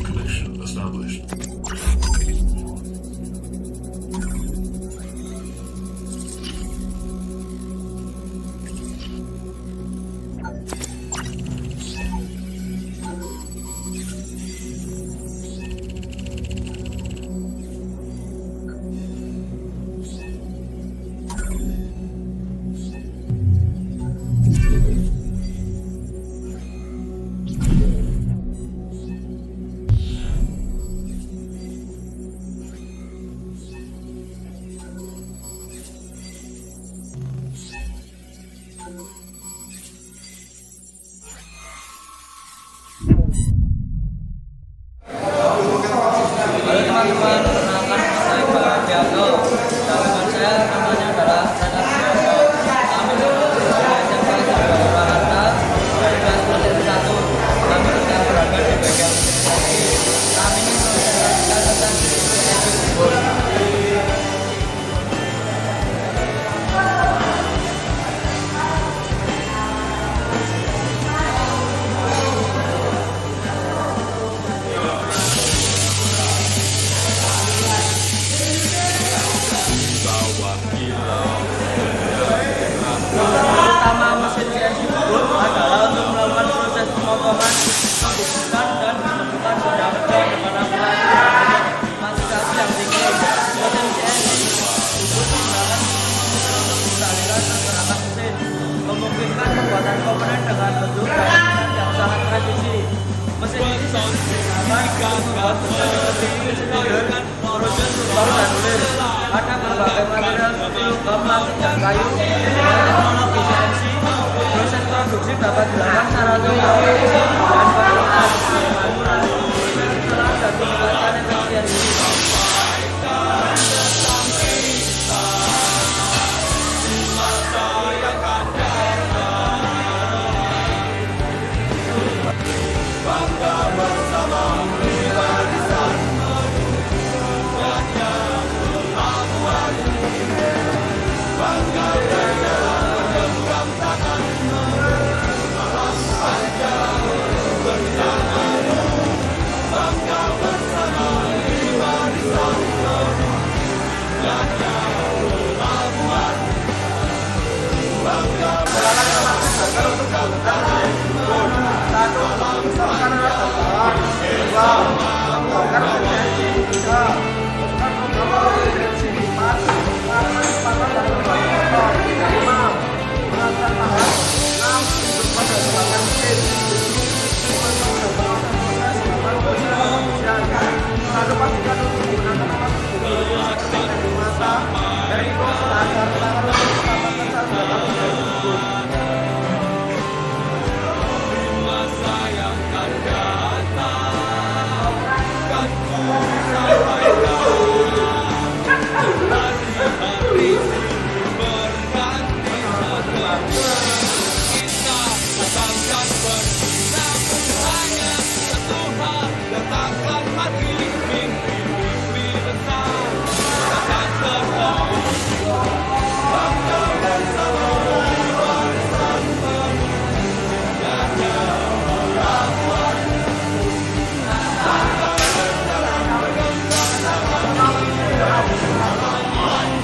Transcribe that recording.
Connection established. Halo teman-teman, perkenalkan saya Pak Bianto. Teman saya namanya adalah Renat Bianto. Kami lulus dari SMA Negeri Purwakarta 2021. Kami sedang berada di bagian mesin. Kami ingin menjelaskan tentang energi kubur. Utama mesin CNC kubur adalah untuk melakukan proses pemotongan, pembusukan dan pembentukan diameter dengan ukuran maksimal yang tinggi. Mesin CNC kubur menggunakan untuk mengendalikan pergerakan mesin, memungkinkan pembuatan komponen dengan bentuk dan ukuran yang sangat presisi. Mesin ini digunakan untuk membuat mesin silinder, proses lubang dan lem. Ada berbagai material seperti logam, plastik, dan kayu. Dengan teknologi CNC, proses produksi dapat dilakukan secara otomatis dan bermanfaat. Mengurangi proses kesalahan dan